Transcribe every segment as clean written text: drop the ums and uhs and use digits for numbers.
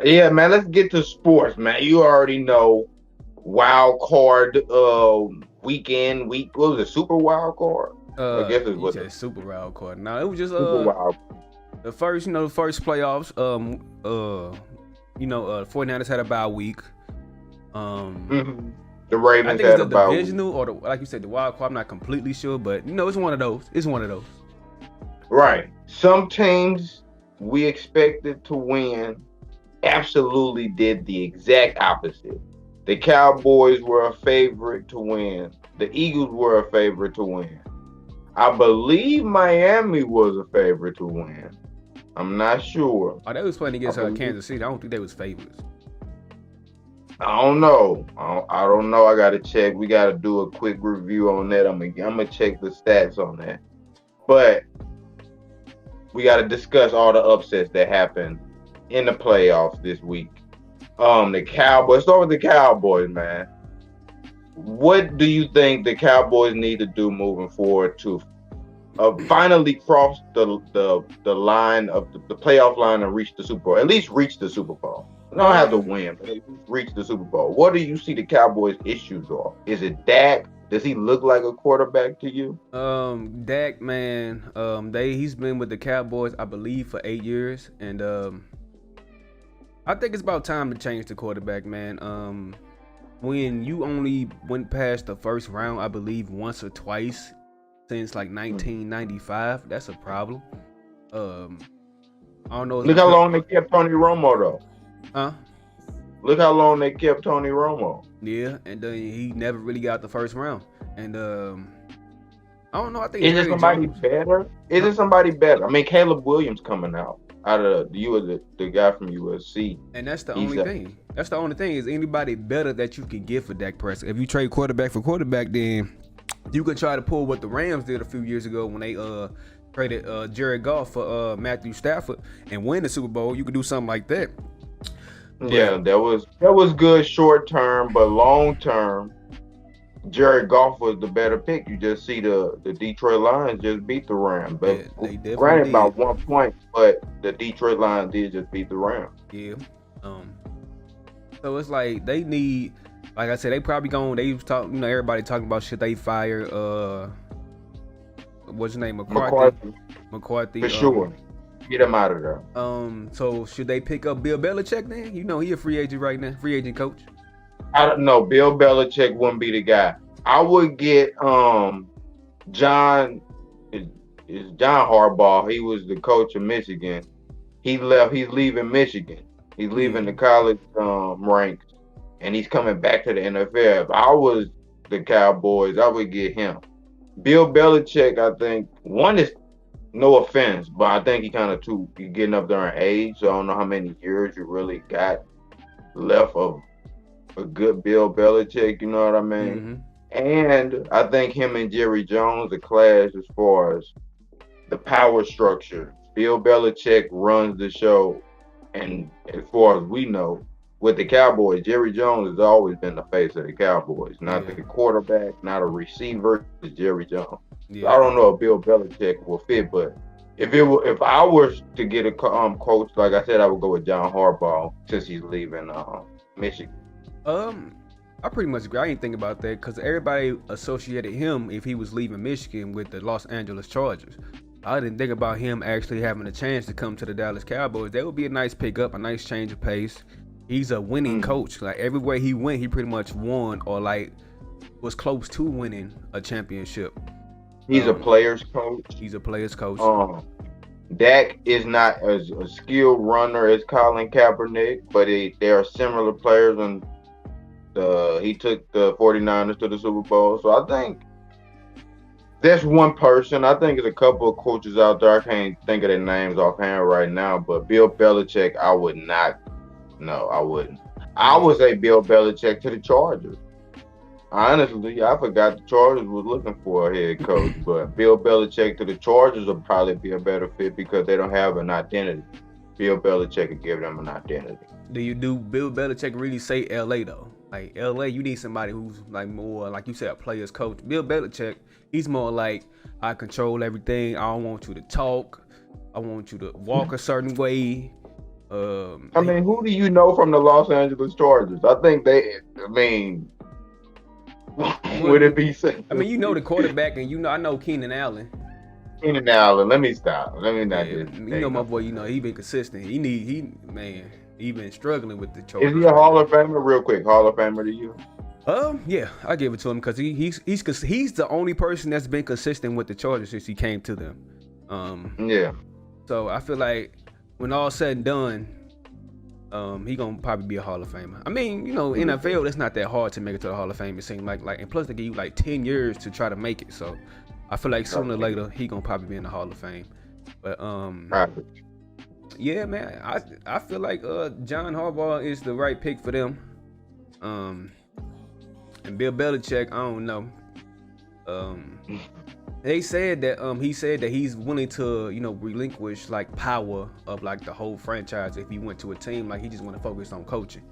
Yeah, man. Let's get to sports, man. You already know wild card weekend week. What was it? Super wild card. I guess it You was a said super wild card. No, it was just super wild. the first, the first playoffs. 49ers had a bye week. Um, Mhm. The I Ravens think it's had the about week. divisional or the, like you said, the wild card. I'm not completely sure, but it's one of those. It's one of those. Right. Some teams we expected to win absolutely did the exact opposite. The Cowboys were a favorite to win. The Eagles were a favorite to win. I believe Miami was a favorite to win. I'm not sure. Oh, they was playing I against believe. Kansas City. I don't think they was favorites. I don't know. I don't know. I got to check. We got to do a quick review on that. I'm gonna check the stats on that. But we got to discuss all the upsets that happened in the playoffs this week. The Cowboys. Start with the Cowboys, man. What do you think the Cowboys need to do moving forward to finally cross the line of the playoff line and reach the Super Bowl? At least reach the Super Bowl. You don't have to Um, win, but at least reach the Super Bowl. What do you see the Cowboys' issues are? Is it Dak? Does he look like a quarterback to you? Dak, man, he's been with the Cowboys, I believe, for 8 years, and I think it's about time to change the quarterback, man. When you only went past the first round, I believe, once or twice since like Hmm. 1995, that's a problem. Um, I don't know, it's Look how because, long they kept Tony Romo though. huh? Look how long they kept Tony Romo. Yeah, and then he never really got the first round, and I don't know. I think Is it Jerry somebody Jones. better? Is Huh? it somebody better? I mean, Caleb Williams coming out of the you the guy from USC. And that's the He's only thing. That's the only thing is anybody better that you can get for Dak Prescott. If you trade quarterback for quarterback, then you can try to pull what the Rams did a few years ago when they traded Jared Goff for Matthew Stafford and win the Super Bowl. You could do something like that. But Yeah, that was good short term, but long term, Jared Goff was the better pick. You just see the Detroit Lions just beat the Rams, but yeah, they definitely granted by did. 1 point, but the Detroit Lions did just beat the Rams. Yeah. Um. So it's like they need, like I said, they probably going. They was talking. Everybody talking about should they fire what's his name, McCarthy. McCarthy for McCarthy. sure. Get him out of there. So should they pick up Bill Belichick then? He a free agent right now, free agent coach. I don't know. Bill Belichick wouldn't be the guy. I would get John is, is John Harbaugh. He was the coach of Michigan. He left. He's leaving Michigan. He's leaving Yeah. the college ranks, and he's coming back to the NFL. If I was the Cowboys, I would get him. Bill Belichick, I think one is no offense, but I think he kind of too he getting up there in age. So I don't know how many years you really got left of a good Bill Belichick. You know what I mean? Mm-hmm. And I think him and Jerry Jones are clash as far as the power structure. Bill Belichick runs the show, and as far as we know, with the Cowboys, Jerry Jones has always been the face of the Cowboys, not Yeah. the quarterback, not a receiver. It's Jerry Jones. So I Yeah. don't know if Bill Belichick will fit, but if I were to get a coach, like I said, I would go with John Harbaugh since he's leaving Michigan. Um, I pretty much agree. I didn't think about that because everybody associated him if he was leaving Michigan with the Los Angeles Chargers. I didn't think about him actually having a chance to come to the Dallas Cowboys. That would be a nice pickup, a nice change of pace. He's a winning Mm. coach. Like everywhere he went, he pretty much won or like was close to winning a championship. He's a Um, player's coach. he's a player's coach. Um, Dak is not as a skilled runner as Colin Kaepernick, but they are similar players, and he took the 49ers to the Super Bowl. So I think that's one person. I think there's a couple of coaches out there. I can't think of their names offhand right now, but Bill Belichick, I would not. No, I wouldn't. I Yeah. would say Bill Belichick to the Chargers. Honestly, I forgot the Chargers was looking for a head coach, but Bill Belichick to the Chargers would probably be a better fit because they don't have an identity. Bill Belichick could give them an identity. Do Bill Belichick really say LA though? Like LA, you need somebody who's like more like you said, a player's coach. Bill Belichick, he's more like I control everything. I don't want you to talk. I want you to walk a certain way. I mean, who do you know from the Los Angeles Chargers? I think they. I mean, would it be safe I to mean, you know say the quarterback, and I know Keenan Allen. Keenan Allen? Let me stop. Let me not Yeah, just you know take my no. boy. He been consistent. He been struggling with the Is he Chargers a right Hall now. of Famer? Real quick, Hall of Famer to you? Yeah, I give it to him because he's the only person that's been consistent with the Chargers since he came to them. Yeah. So I feel like when all said and done, he gonna probably be a Hall of Famer. I mean, NFL, it's not that hard to make it to the Hall of Fame. It seems and plus they give you like 10 years to try to make it. So I feel like sooner or Okay. later he gonna probably be in the Hall of Fame. But Right. yeah, man, I feel like John Harbaugh is the right pick for them. Um, and Bill Belichick, I don't know. Um, they said that he said that he's willing to relinquish like power of like the whole franchise if he went to a team, like he just want to focus on coaching.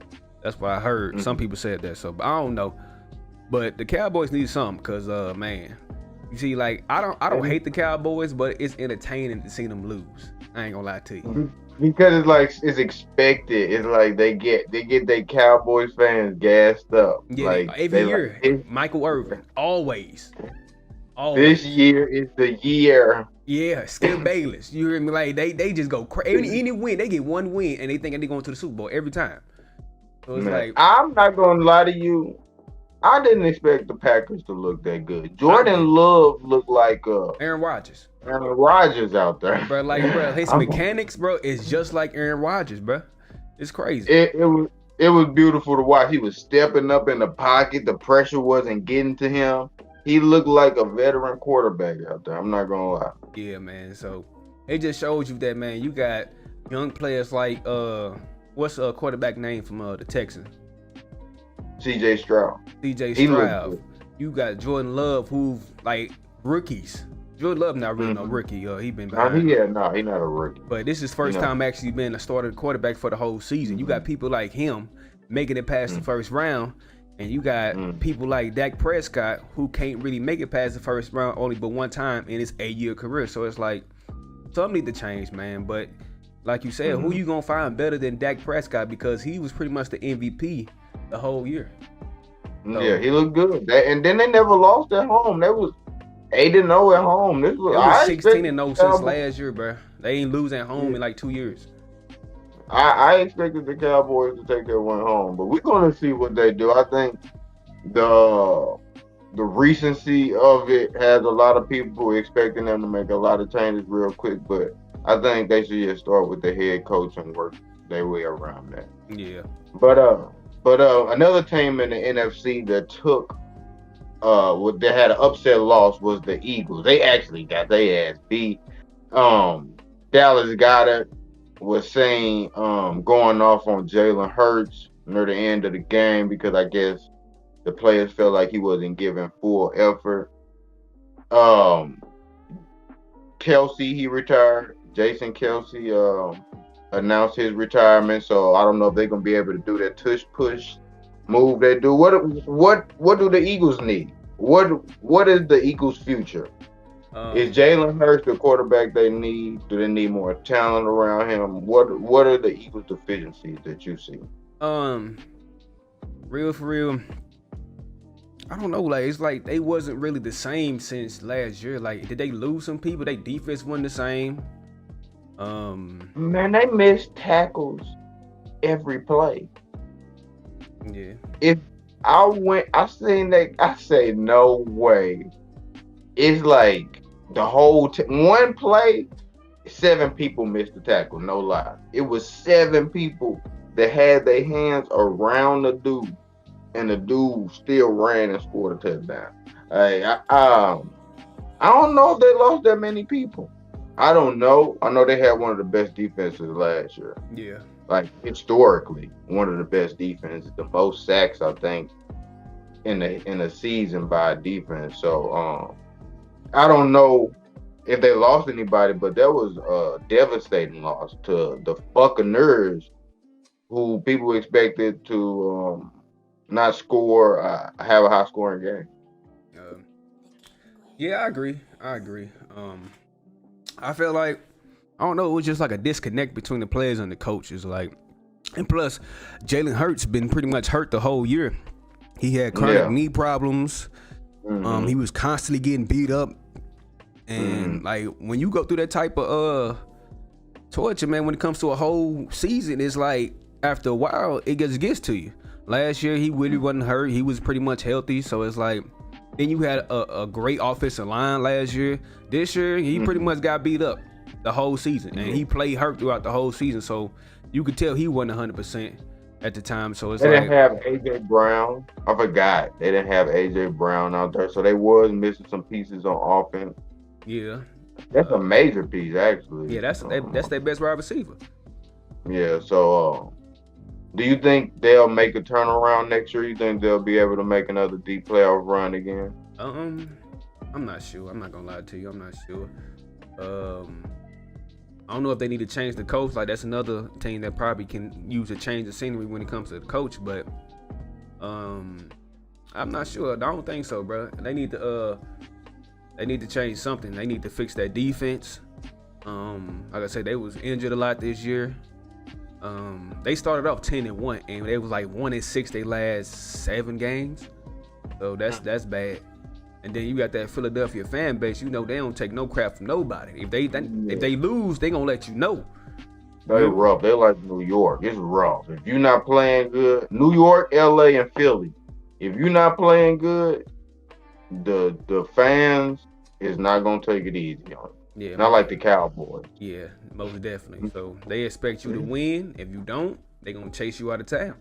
That's what I heard. Some people said that, so but I don't know. But the Cowboys need something because man, you see, like I don't hate the Cowboys, but it's entertaining to see them lose. I ain't gonna lie to you. Because it's like it's expected. It's like they get their Cowboys fans gassed up. Yeah, Like every they like year, Michael Irvin, always, this always. year is the year. Yeah, Skip Bayless. You hear me? Like they just go crazy. Any win, they get one win, and they think they going to the Super Bowl every time. So it's Man, like I'm not gonna lie to you. I didn't expect the Packers to look that good. I Jordan did. Love looked like Aaron Rodgers, Aaron Rodgers out there. bro, his I'm, mechanics, bro, is just like Aaron Rodgers, bro. It's crazy. it was beautiful to watch. He was stepping up in the pocket. The pressure wasn't getting to him. He looked like a veteran quarterback out there. I'm not gonna lie. Yeah, man. So it just shows you that, man. You got young players like what's a quarterback name from the Texans? C.J. Stroud. C.J. He looked Stroud. good. You got Jordan Love, who like rookies. Jordan Love not really no rookie. He been No, behind. he not a rookie. But this is You first know. time actually being a starter quarterback for the whole season. You got people like him making it past the first round, and you got people like Dak Prescott who can't really make it past the first round only but one time in his 8-year career. So it's like something need to change, man. But like you said, who you gonna find better than Dak Prescott, because he was pretty much the MVP the whole year. So, Yeah, he looked good. And then they never lost at home. They was 8-0 at home. This was it was I 16 expected and 0 the since Cowboys. last year, bro. They ain't lose at home in like 2 years. I expected the Cowboys to take that one home, but we're gonna see what they do. I think the the recency of it has a lot of people expecting them to make a lot of changes real quick, but I think they should just start with the head coach and work their way around that. Yeah. But another team in the NFC that took they had an upset loss was the Eagles. They actually got their ass beat. Dallas Goddard was saying going off on Jalen Hurts near the end of the game because I guess the players felt like he wasn't giving full effort. Um, Kelsey, he retired. Jason Kelsey announced his retirement, so I don't know if they're gonna be able to do that tush push move they do. What do the Eagles need? What is the Eagles' future? Is Jalen Hurts the quarterback they need? Do they need more talent around him? What are the Eagles' deficiencies that you see? Real for real, I don't know. Like, it's like they wasn't really the same since last year. Like, did they lose some people? Their defense wasn't the same. Man, they missed tackles every play. Yeah. If I seen that, I say no way. It's like the whole one play, 7 people missed the tackle. No lie, it was 7 people that had their hands around the dude, and the dude still ran and scored a touchdown. I don't know if they lost that many people. I don't know. I know they had one of the best defenses last year. Yeah. Like historically, one of the best defenses, the most sacks I think in a season by a defense. So I don't know if they lost anybody, but that was a devastating loss to the Buccaneers, who people expected to not score, have a high scoring game. Yeah, I agree. I feel like I don't know. It was just like a disconnect between the players and the coaches. Like, and plus, Jalen Hurts been pretty much hurt the whole year. He had chronic knee problems. He was constantly getting beat up. And like when you go through that type of torture, man, when it comes to a whole season, it's like after a while it just gets to you. Last year he really wasn't hurt. He was pretty much healthy. So it's like then you had a great offensive line last year. This year he pretty much got beat up the whole season, and he played hurt throughout the whole season. So you could tell he wasn't 100% at the time. So it's They like didn't have AJ Brown. I forgot they didn't have AJ Brown out there, so they was missing some pieces on offense. yeah, That's a major piece, actually. yeah, that's their best wide receiver. Yeah. So, do you think they'll make a turnaround next year? You think they'll be able to make another deep playoff run again? I'm not sure. I'm not gonna lie to you. I'm not sure. I don't know if they need to change the coach. Like that's another team that probably can use a change of scenery when it comes to the coach. But I'm not sure. I don't think so, bro. They need to change something. They need to fix that defense. Like I said, they was injured a lot this year. They started off 10-1, and they was like 1-6 they last 7 games. So that's bad. And then you got that Philadelphia fan base. You know they don't take no crap from nobody. If they lose, they gonna let you know. They rough. They like New York. It's rough. If you're not playing good, New York, LA, and Philly. If you're not playing good, the fans is not gonna take it easy on you. Yeah, not like the Cowboys. Yeah, most definitely. So they expect you to win. If you don't, they gonna chase you out of town.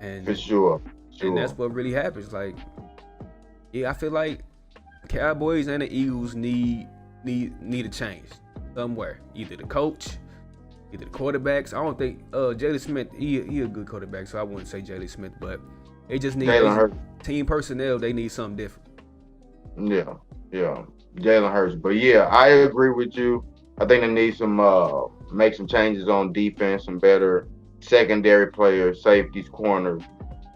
And for sure. And that's what really happens. Like, yeah, I feel like Cowboys and the Eagles need a change somewhere. Either the coach, either the quarterbacks. I don't think Jalen Smith. He a good quarterback, so I wouldn't say Jalen Smith, but they just need team personnel. They need something different. Yeah, Jalen Hurts. But yeah, I agree with you. I think they need some make some changes on defense, some better secondary players, safeties, corners.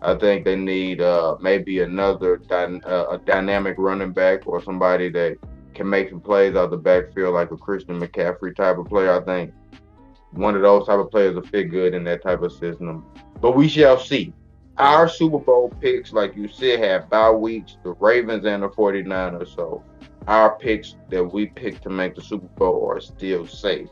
I think they need maybe another a dynamic running back or somebody that can make some plays out the backfield, like a Christian McCaffrey type of player. I think one of those type of players will fit good in that type of system. But we shall see. Our Super Bowl picks, like you said, have bye weeks, the Ravens and the 49ers. So our picks that we picked to make the Super Bowl are still safe.